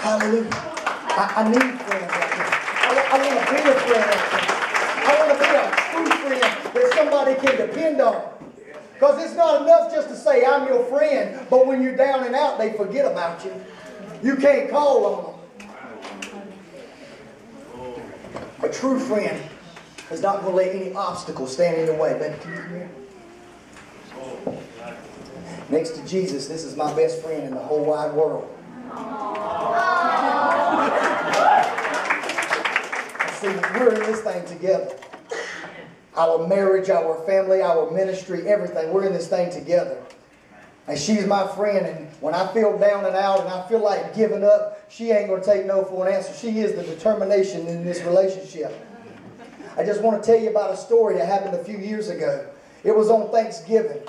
Hallelujah. I need friends like that. I want to be a friend like that. I want to be a true friend that somebody can depend on. Because it's not enough just to say, I'm your friend, but when you're down and out, they forget about you. You can't call on them. A true friend is not going to let any obstacle stand in the way. Baby, can you come here? Next to Jesus, this is my best friend in the whole wide world. See, we're in this thing together. Our marriage, our family, our ministry, everything. We're in this thing together. And she's my friend. And when I feel down and out and I feel like giving up, she ain't going to take no for an answer. She is the determination in this relationship. I just want to tell you about a story that happened a few years ago. It was on Thanksgiving.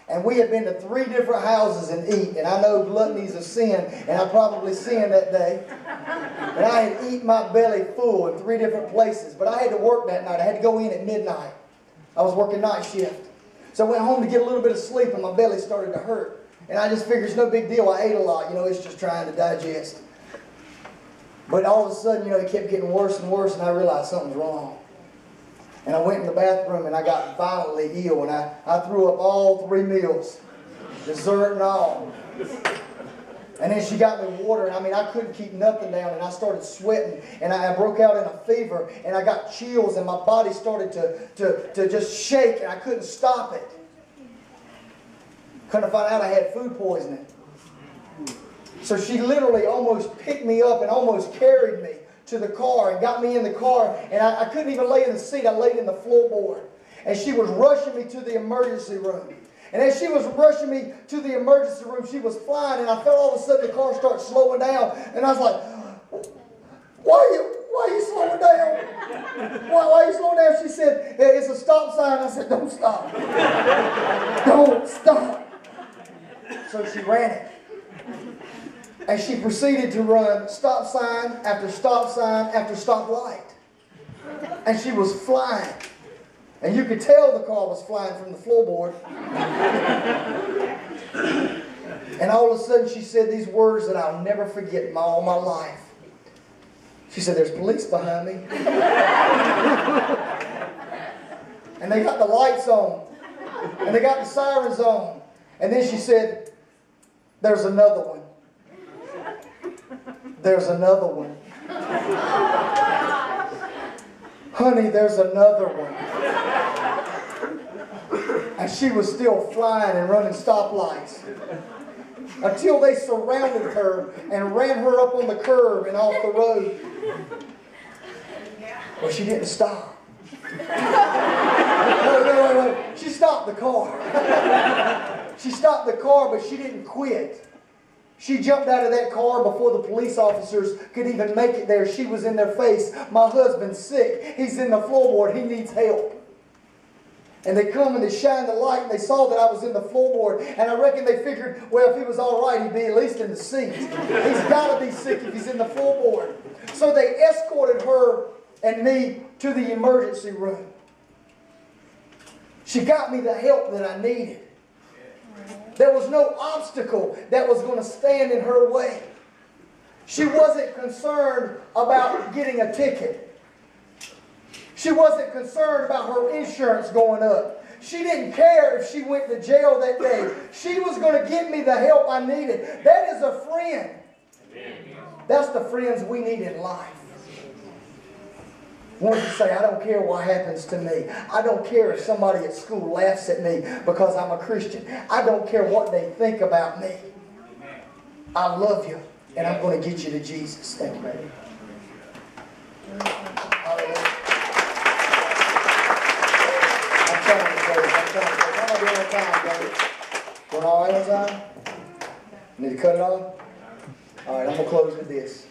And we had been to 3 different houses and eat. And I know gluttony's a sin. And I probably sinned that day. And I had eaten my belly full in 3 different places. But I had to work that night. I had to go in at midnight. I was working night shift. So I went home to get a little bit of sleep and my belly started to hurt. And I just figured it's no big deal. I ate a lot. You know, it's just trying to digest. But all of a sudden, you know, it kept getting worse and worse. And I realized something's wrong. And I went in the bathroom and I got violently ill. And I threw up all 3 meals. Dessert and all. And then she got me water, and I mean, I couldn't keep nothing down, and I started sweating, and I broke out in a fever, and I got chills, and my body started to just shake, and I couldn't stop it. Couldn't find out I had food poisoning. So she literally almost picked me up and almost carried me to the car and got me in the car, and I couldn't even lay in the seat. I laid in the floorboard, and she was rushing me to the emergency room. And as she was rushing me to the emergency room, she was flying, and I felt all of a sudden the car start slowing down. And I was like, why are you slowing down? Why are you slowing down? She said, it's a stop sign. I said, don't stop. Don't stop. So she ran it. And she proceeded to run stop sign after stop sign after stop light. And she was flying. And you could tell the car was flying from the floorboard. And all of a sudden she said these words that I'll never forget in all my life. She said, there's police behind me. And they got the lights on. And they got the sirens on. And then she said, there's another one. There's another one. Honey, there's another one. And she was still flying and running stoplights until they surrounded her and ran her up on the curb and off the road. Well, she didn't stop. No. She stopped the car. She stopped the car, but she didn't quit. She jumped out of that car before the police officers could even make it there. She was in their face. My husband's sick. He's in the floorboard. He needs help. And they come and they shine the light and they saw that I was in the floorboard. And I reckon they figured, well, if he was all right, he'd be at least in the seat. He's got to be sick if he's in the floorboard. So they escorted her and me to the emergency room. She got me the help that I needed. There was no obstacle that was going to stand in her way. She wasn't concerned about getting a ticket. She wasn't concerned about her insurance going up. She didn't care if she went to jail that day. She was going to give me the help I needed. That is a friend. That's the friends we need in life. Ones that say, I don't care what happens to me. I don't care if somebody at school laughs at me because I'm a Christian. I don't care what they think about me. I love you, and I'm going to get you to Jesus. Thank you, baby. Hallelujah. I'm trying to go. How am I doing on time, baby? Going all right on time? Need to cut it off? All right, I'm going to close with this.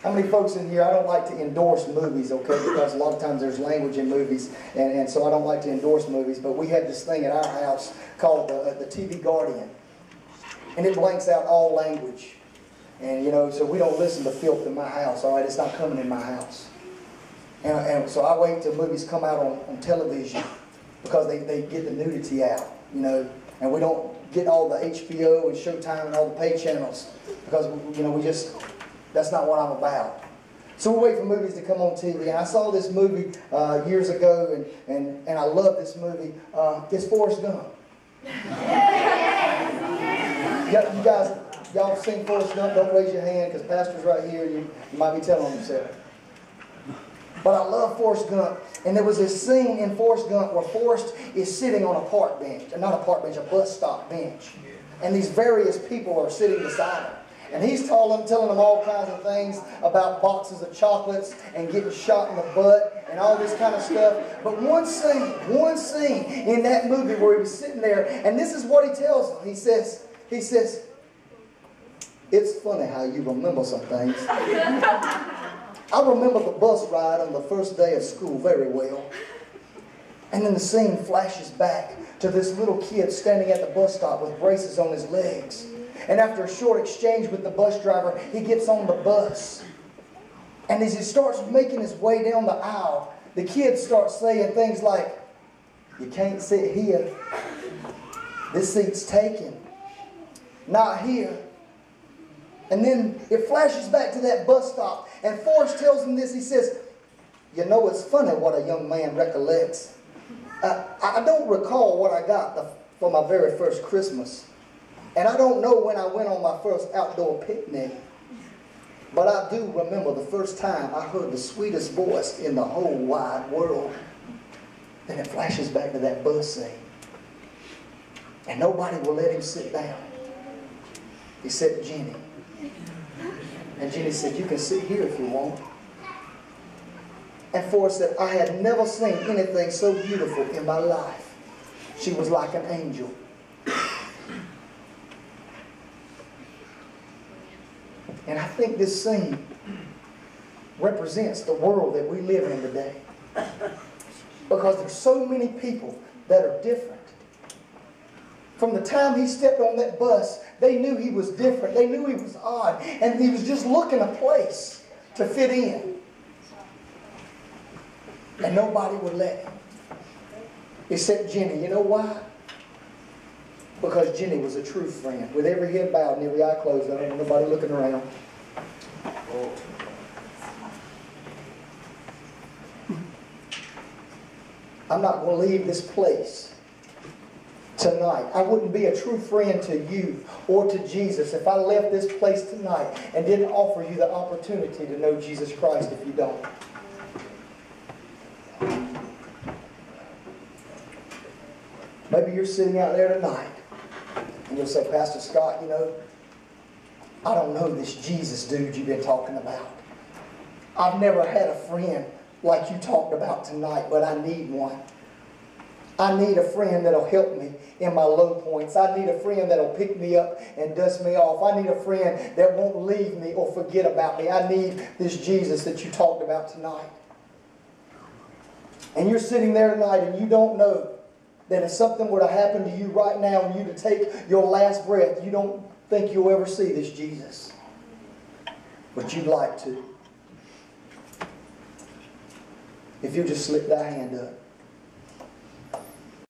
How many folks in here, I don't like to endorse movies, okay, because a lot of times there's language in movies, and so I don't like to endorse movies, but we have this thing at our house called the TV Guardian, and it blanks out all language, and you know, so we don't listen to filth in my house, all right, it's not coming in my house, and so I wait till movies come out on television, because they get the nudity out, you know, and we don't get all the HBO and Showtime and all the pay channels because, you know, that's not what I'm about. So we wait for movies to come on TV. And I saw this movie years ago, and I love this movie. It's Forrest Gump. You guys, y'all seen Forrest Gump? Don't raise your hand because Pastor's right here. You might be telling himself. But I love Forrest Gump. And there was this scene in Forrest Gump where Forrest is sitting on a park bench. Not a park bench, a bus stop bench. And these various people are sitting beside him. And he's telling them all kinds of things about boxes of chocolates and getting shot in the butt and all this kind of stuff. But one scene in that movie where he was sitting there, and this is what he tells them. He says, it's funny how you remember some things. I remember the bus ride on the first day of school very well. And then the scene flashes back to this little kid standing at the bus stop with braces on his legs. And after a short exchange with the bus driver, he gets on the bus. And as he starts making his way down the aisle, the kid starts saying things like, you can't sit here. This seat's taken. Not here. And then it flashes back to that bus stop. And Forrest tells him this. He says, you know, it's funny what a young man recollects. I don't recall what I got for my very first Christmas. And I don't know when I went on my first outdoor picnic. But I do remember the first time I heard the sweetest voice in the whole wide world. Then it flashes back to that bus scene. And nobody will let him sit down. Except Jenny. And Jenny said, you can sit here if you want. And Forrest said, I had never seen anything so beautiful in my life. She was like an angel. And I think this scene represents the world that we live in today. Because there's so many people that are different. From the time he stepped on that bus, they knew he was different. They knew he was odd. And he was just looking a place to fit in. And nobody would let him. Except Jenny. You know why? Because Jenny was a true friend. With every head bowed and every eye closed, I don't want nobody looking around. I'm not going to leave this place tonight. I wouldn't be a true friend to you or to Jesus if I left this place tonight and didn't offer you the opportunity to know Jesus Christ if you don't. Maybe you're sitting out there tonight and you'll say, Pastor Scott, you know, I don't know this Jesus dude you've been talking about. I've never had a friend like you talked about tonight, but I need one. I need a friend that'll help me in my low points. I need a friend that'll pick me up and dust me off. I need a friend that won't leave me or forget about me. I need this Jesus that you talked about tonight. And you're sitting there tonight and you don't know that if something were to happen to you right now and you to take your last breath, you don't think you'll ever see this Jesus. But you'd like to. If you just slip that hand up.